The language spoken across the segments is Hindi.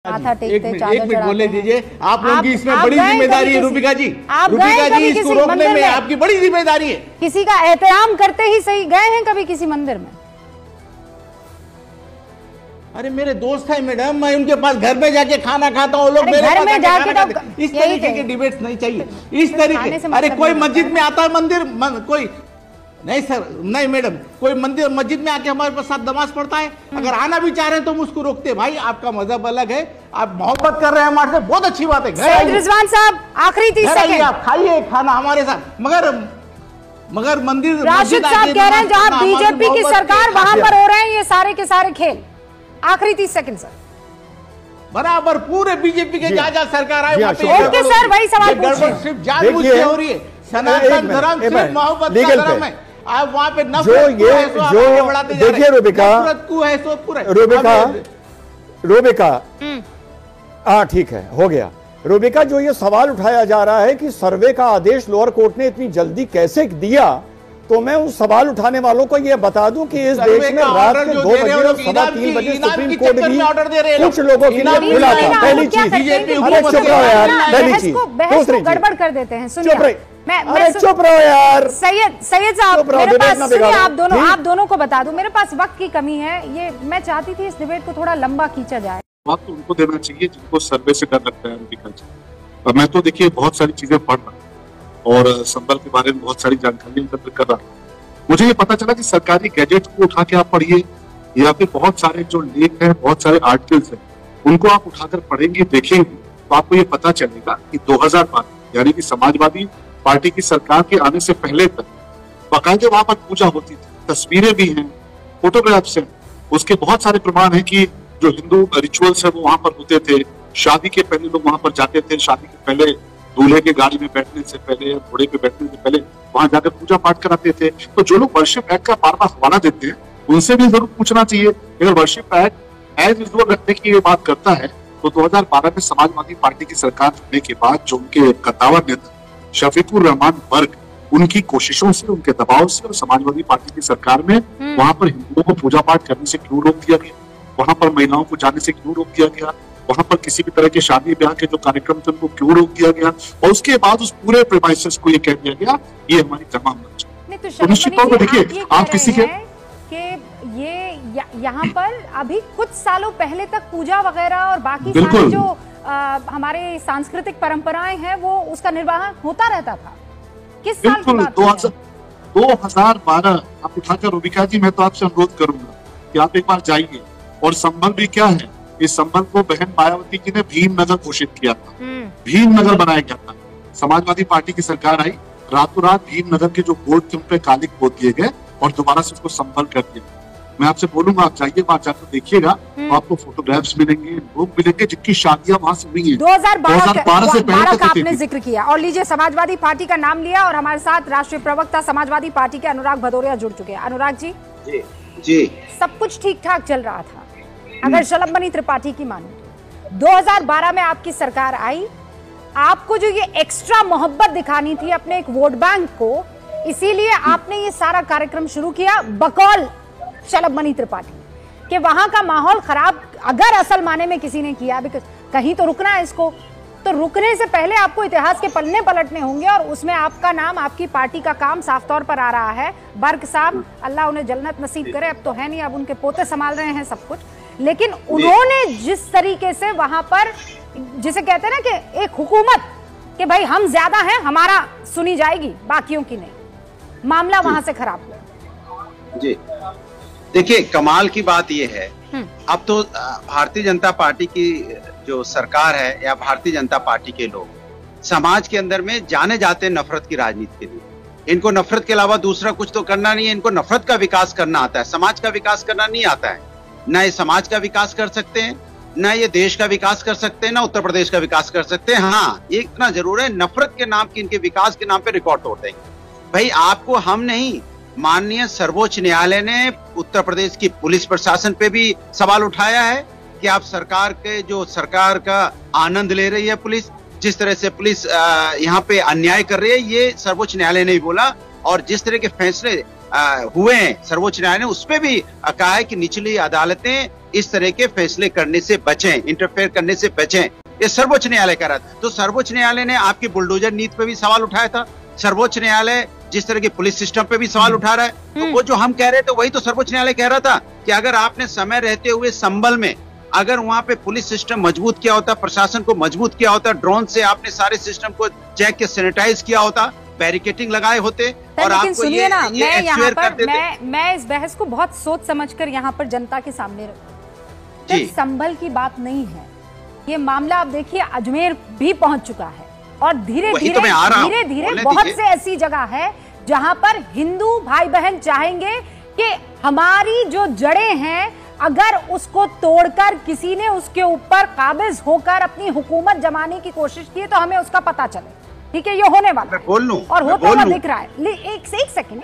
माथा टेकते, एक चादर मिनट बोले चढ़ाते दीजिए, हैं। आप लोगों की इसमें आप बड़ी गए जिम्मेदारी है कभी रूबिका जी। आप गए रूबिका जी कभी इसको किसी रोकने मंदिर में में? आपकी बड़ी जिम्मेदारी है। किसी का एहतराम करते ही सही गए हैं कभी किसी मंदिर में? अरे मेरे दोस्त है मैडम, मैं उनके पास घर में जाके खाना खाता हूँ, लोग अरे मेरे घर पास में आके जाके खाना तो खाते हैं। इस यही तरीके के चाहिए। डिबेट्स नहीं चाहिए, इस खाने तरीके। से अरे मतलब कोई नहीं मस्जिद होता में आता है कोई नहीं सर, नहीं मैडम, कोई मंदिर मस्जिद में आके हमारे साथ नमाज पढ़ता है, अगर आना भी चाह रहे हैं तो हम उसको रोकते हैं। भाई आपका मजहब अलग है, आप मोहब्बत कर रहे हैं हमारे से, बहुत अच्छी बात है। सैयद रिजवान साहब आखिरी 30 सेकंड, आप खाइए खाना हमारे साथ, मगर मंदिर राशिद साहब कह रहे हैं जहां बीजेपी की सरकार वहां पर हो रहे हैं ये सारे के सारे खेल। आखिरी 30 सेकंड सर। बराबर पूरे बीजेपी के जहाँ सरकार आए ओके सर, वही सवाल पूछिए। सिर्फ जानबूझ के हो रही है। सनातन धर्म सिर्फ मोहब्बत का धर्म है। आप वहाँ पे नफरत देखिए रूबिका हाँ ठीक है, हो गया। रूबिका, जो ये सवाल उठाया जा रहा है कि सर्वे का आदेश लोअर कोर्ट ने इतनी जल्दी कैसे दिया, तो मैं उन सवाल उठाने वालों को ये बता दूं कि इस देश में रात के 2 बजे और 3:15 बजे सुप्रीम कोर्ट भी कुछ लोगों के लिए खुला था। पहली चीज, अरे चुप रहो यार, पहली चीज। दूसरी गड़बड़ कर देते हैं, चुप रहे, अरे चुप रहो यार। सैयद साहब मेरे पास, सुनिए, आप दोनों को बता दूं, मेरे पास वक्त की कमी है, ये मैं चाहती थी इस डिबेट को थोड़ा लंबा खींचा जाए। बात तो उनको देना चाहिए जिनको सर्वे से डर लगता है रूबिका जी। और मैं तो देखिए बहुत सारी चीजें पढ़ रहा हूँ और संबल के बारे में बहुत सारी जानकारी एकत्र कर रहा हूँ। मुझे ये पता चला कि सरकारी गैजेट को उठा के आप पढ़िए या फिर बहुत सारे जो लेख हैं, बहुत सारे आर्टिकल्स हैं, उनको आप उठाकर पढ़ेंगे, देखेंगे तो आपको ये पता चलेगा कि 2012 यानी कि समाजवादी पार्टी की सरकार के आने से पहले तक बाकायदे वहां पर पूजा होती थी, तस्वीरें भी हैं, फोटोग्राफ्स हैं, उसके बहुत सारे प्रमाण हैं कि जो हिंदू रिचुअल्स है वो वहां पर होते थे। शादी के पहले लोग वहां पर जाते थे, शादी के पहले दूल्हे के गाड़ी में बैठने से पहले, घोड़े पे बैठने से पहले वहां जाकर पूजा पाठ कराते थे। तो जो लोग वर्शिप एक्ट का बार-बार हवाला देते हैं उनसे भी जरूर पूछना चाहिए। अगर वर्शिप एक्ट एज यूजुअल रखने की ये बात करता है तो 2012 में समाजवादी पार्टी की सरकार बनने के बाद जो उनके कद्दावर नेता शफीकुर रहमान वर्ग, उनकी कोशिशों से, उनके दबाव से और समाजवादी पार्टी की सरकार में वहां पर हिंदुओं को पूजा पाठ करने से क्यों रोक दिया गया, वहां पर महिलाओं को जाने से क्यों रोक दिया गया, वहां पर किसी भी तरह के शादी ब्याह के जो कार्यक्रम थे उनको क्यों रोक दिया गया, और उसके बाद उस पूरे प्रेमाइसेस को ये कह दिया गया ये हमारी तमाम मंशा। तो निश्चित तौर पर देखिए आप किसी के ये यहाँ पर अभी कुछ सालों पहले तक पूजा वगैरह और बाकी सारी जो हमारे सांस्कृतिक परंपराएं हैं वो उसका निर्वाह होता रहता था। किस साल की बात है? 2012 आप उठाकर रूबिका जी, मैं तो आपसे अनुरोध करूंगा कि आप एक बार जाइए। और संबल भी क्या है, इस संबल को बहन मायावती जी ने भीमनगर घोषित किया था, भीमनगर बनाया गया था। समाजवादी पार्टी की सरकार आई, रातों रात भीमनगर के जो बोर्ड थे उन पे कालिक पोत दिए गए और दोबारा से उसको संबल कर दिया। मैं आपसे बोलूंगा आप जाइए, वहां जाकर देखिएगा तो आपको फोटोग्राफ्स मिलेंगे, लोग मिलेंगे जिनकी शादियां वहां से हुई हैं 2012 से पहले का आपने जिक्र किया। और लीजिए, समाजवादी पार्टी का नाम लिया और हमारे साथ राष्ट्रीय प्रवक्ता समाजवादी पार्टी के अनुराग भदौरिया जुड़ चुके हैं। अनुराग जी, जी सब कुछ ठीक ठाक चल रहा था अगर शलभमणि त्रिपाठी की मानो। 2012 में आपकी सरकार आई, आपको जो ये एक्स्ट्रा मोहब्बत दिखानी थी अपने एक वोट बैंक को, इसीलिए आपने ये सारा कार्यक्रम शुरू किया बकौल शलभमणि त्रिपाठी कि वहां का माहौल खराब अगर असल माने में किसी ने किया, कहीं तो रुकना है इसको, तो रुकने से पहले आपको इतिहास के पन्ने पलटने होंगे और उसमें आपका नाम, आपकी पार्टी का काम साफ तौर पर आ रहा है। बर्क साहब, अल्लाह उन्हें जन्नत नसीब करे, अब तो है नहीं, अब उनके पोते संभाल रहे हैं सब कुछ, लेकिन उन्होंने जिस तरीके से वहां पर, जिसे कहते हैं ना कि एक हुकूमत कि भाई हम ज्यादा हैं, हमारा सुनी जाएगी, बाकियों की नहीं, मामला वहां से खराब हुआ। जी देखिए, कमाल की बात यह है, अब तो भारतीय जनता पार्टी की जो सरकार है या भारतीय जनता पार्टी के लोग समाज के अंदर में जाने जाते हैं नफरत की राजनीति के लिए। इनको नफरत के अलावा दूसरा कुछ तो करना नहीं है, इनको नफरत का विकास करना आता है, समाज का विकास करना नहीं आता है। ना ये समाज का विकास कर सकते हैं, ना ये देश का विकास कर सकते हैं, ना उत्तर प्रदेश का विकास कर सकते हैं। हाँ, ये इतना जरूर है, नफरत के नाम की, इनके विकास के नाम पे रिकॉर्ड तोड़ देंगे। भाई आपको हम नहीं, माननीय सर्वोच्च न्यायालय ने उत्तर प्रदेश की पुलिस प्रशासन पे भी सवाल उठाया है कि आप सरकार के, जो सरकार का आनंद ले रही है पुलिस, जिस तरह से पुलिस यहाँ पे अन्याय कर रही है, ये सर्वोच्च न्यायालय ने भी बोला। और जिस तरह के फैसले हुए हैं सर्वोच्च न्यायालय ने उस पे भी कहा है कि निचली अदालतें इस तरह के फैसले करने से बचें, इंटरफेयर करने से बचें, ये सर्वोच्च न्यायालय कह रहा था। तो सर्वोच्च न्यायालय ने आपकी बुलडोजर नीति पे भी सवाल उठाया था। सर्वोच्च न्यायालय जिस तरह की पुलिस सिस्टम पे भी सवाल उठा रहा है, तो वो जो हम कह रहे थे वही तो सर्वोच्च न्यायालय कह रहा था कि अगर आपने समय रहते हुए संभल में अगर वहां पे पुलिस सिस्टम मजबूत किया होता, प्रशासन को मजबूत किया होता, ड्रोन से आपने सारे सिस्टम को चेक के सैनिटाइज किया होता, बैरिकेटिंग लगाए होते और लेकिन आपको सुनिए ना, ये मैं यहाँ पर मैं इस बहस को बहुत सोच समझकर यहाँ पर जनता के सामने रखूं। जी। संभल की बात नहीं है, ये मामला आप देखिए अजमेर भी पहुंच चुका है और धीरे धीरे बहुत से ऐसी जगह है जहां पर हिंदू भाई बहन चाहेंगे कि हमारी जो जड़ें हैं अगर उसको तोड़कर किसी ने उसके ऊपर काबिज होकर अपनी हुकूमत जमाने की कोशिश की है तो हमें उसका पता चले। ठीक है, ये होने वाला है बोल लूं, और होता हुआ दिख रहा है। एक सेकंड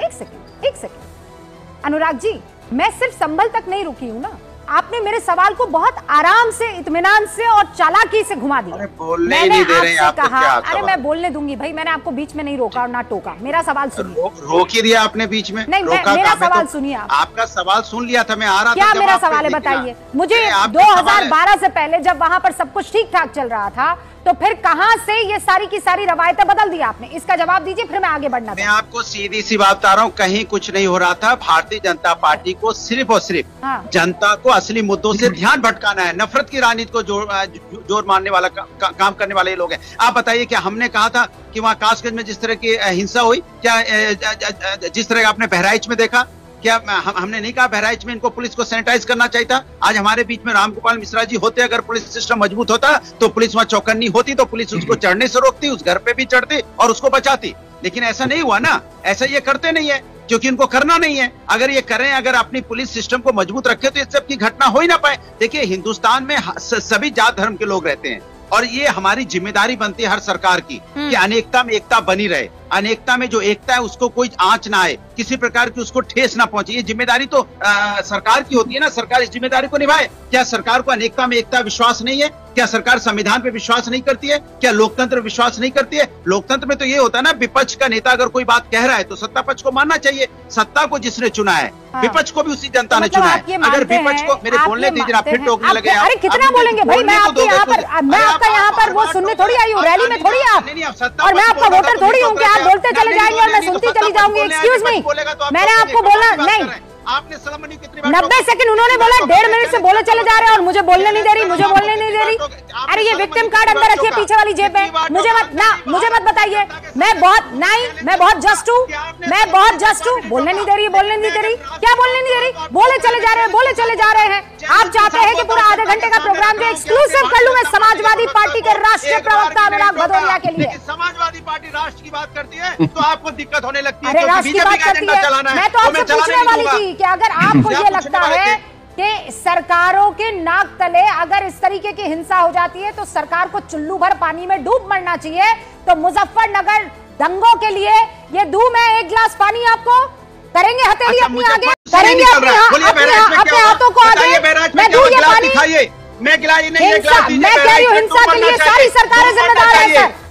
अनुराग जी, मैं सिर्फ संभल तक नहीं रुकी हूं ना, आपने मेरे सवाल को बहुत आराम से, इत्मीनान से और चालाकी से घुमा दिया। मैंने आपसे कहा, अरे मैं बोलने दूंगी भाई, मैंने आपको बीच में नहीं रोका और ना टोका। मेरा सवाल सुनिए। रोक ही दिया आपने बीच में? नहीं, मेरा सवाल सुनिए। आपका सवाल सुन लिया था, मैं आ रहा था। क्या मेरा सवाल है बताइए मुझे। 2012 से पहले जब वहां पर सब कुछ ठीक ठाक चल रहा था तो फिर कहां से ये सारी की सारी रवायतें बदल दी आपने? इसका जवाब दीजिए, फिर मैं आगे बढ़ना। मैं आपको सीधी सी बात बता रहा हूँ, कहीं कुछ नहीं हो रहा था। भारतीय जनता पार्टी को सिर्फ और सिर्फ जनता को असली मुद्दों से ध्यान भटकाना है। नफरत की राजनीति को जोर मारने वाला काम करने वाले लोग हैं। आप बताइए, क्या हमने कहा था कि वहाँ कासगंज में जिस तरह की हिंसा हुई, क्या जिस तरह आपने बहराइच में देखा, क्या हमने नहीं कहा बहराइच में इनको पुलिस को सैनिटाइज करना चाहिए था? आज हमारे बीच में रामगोपाल मिश्रा जी होते, अगर पुलिस सिस्टम मजबूत होता तो पुलिस वहां चौकन्नी होती, तो पुलिस उसको चढ़ने से रोकती, उस घर पे भी चढ़ती और उसको बचाती। लेकिन ऐसा नहीं हुआ ना, ऐसा ये करते नहीं है क्योंकि इनको करना नहीं है। अगर ये करें, अगर अपनी पुलिस सिस्टम को मजबूत रखे तो इस सब की घटना हो ही ना पाए। देखिए, हिंदुस्तान में सभी जात धर्म के लोग रहते हैं और ये हमारी जिम्मेदारी बनती है हर सरकार की कि अनेकता में एकता बनी रहे। अनेकता में जो एकता है उसको कोई आंच ना आए, किसी प्रकार की उसको ठेस ना पहुंचे। ये जिम्मेदारी तो सरकार की होती है ना, सरकार इस जिम्मेदारी को निभाए। क्या सरकार को अनेकता में एकता विश्वास नहीं है? क्या सरकार संविधान पे विश्वास नहीं करती है? क्या लोकतंत्र विश्वास नहीं करती है? लोकतंत्र में तो ये होता है ना, विपक्ष का नेता अगर कोई बात कह रहा है तो सत्ता पक्ष को मानना चाहिए। सत्ता को जिसने चुना है, विपक्ष को भी उसी जनता ने चुना है। अगर विपक्ष को, मेरे बोलने दीजिए, आप फिर टोकने लगे। अरे कितना बोलेंगे भाई, मैं आपके यहाँ पर, मैं आपका यहाँ पर वो सुनने थोड़ी आई हूँ, रैली में थोड़ी आप, और मैं आपका वोटर थोड़ी हूँ कि आप बोलते चले जाएंगे और मैं सुनती चली जाऊंगी। एक्सक्यूज मी, मैंने आपको बोला नहीं, आपने सलाम कितनी 90 सेकंड उन्होंने बोला, 1.5 मिनट से बोले चले जा रहे हैं और मुझे बोलने नहीं दे रही, मुझे बोलने नहीं दे रही। अरे ये विक्टिम कार्ड अंदर रखिए पीछे वाली जेब में, मुझे मत बताइए। मैं बहुत जस्ट हूँ, बोलने नहीं दे रही, क्या बोलने नहीं दे रही? बोले चले जा रहे हैं। आप चाहते हैं कि पूरा आधे घंटे का प्रोग्राम जो एक्सक्लूसिव कर लूं मैं समाजवादी पार्टी के राष्ट्रीय प्रवक्ता अनुराग भदौरिया के लिए। समाजवादी पार्टी राष्ट्र की बात करती है तो आपको दिक्कत होने लगती है। अरे राष्ट्र की बात करती है, मैं तो आपसे पूछने वाली थी कि अगर आपको ये लगता है कि सरकारों के नाक तले अगर इस तरीके की हिंसा हो जाती है तो सरकार को चुल्लू भर पानी में डूब मरना चाहिए, तो मुजफ्फरनगर दंगों के लिए ये दूं मैं एक गिलास पानी आपको, करेंगे हथेली अपनी आगे, करेंगे अपने हाथों को आगे, मैं दूं ये पानी। मैं गिलाई नहीं, मैं कह रही हूँ हिंसा के लिए सारी सरकारें जिम्मेदार है सर,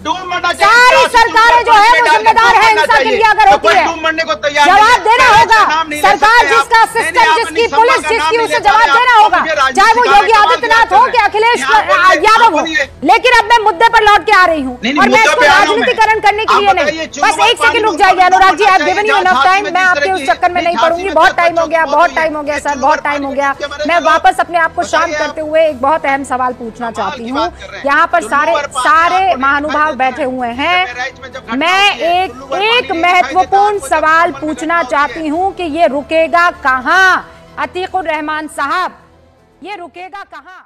सारी सरकारें जो है वो जिम्मेदार है हिंसा के लिए। अगर होती है जवाब देना होगा, सरकार जिसका सिस्टम, जिसकी पुलिस, जिसकी, उसे जवाब देना होगा, चाहे वो योगी आदित्यनाथ हो कि अखिलेश यादव हो। लेकिन अब मैं मुद्दे पर लौट के आ रही हूँ और मैं इसको राजनीतिकरण करने के लिए नहीं। बस एक सेकंड रुक जाइए Anurag ji, I have given you enough time. मैं आपके उस चक्कर में नहीं पड़ूंगी, बहुत टाइम हो गया सर, बहुत टाइम हो गया। मैं वापस अपने आप को शांत करते हुए एक बहुत अहम सवाल पूछना चाहती हूँ। यहाँ पर सारे महानुभाव बैठे हुए हैं, मैं एक महत्वपूर्ण सवाल पूछना चाहती हूं कि ये रुकेगा कहां? अतीकुर रहमान साहब, ये रुकेगा कहां?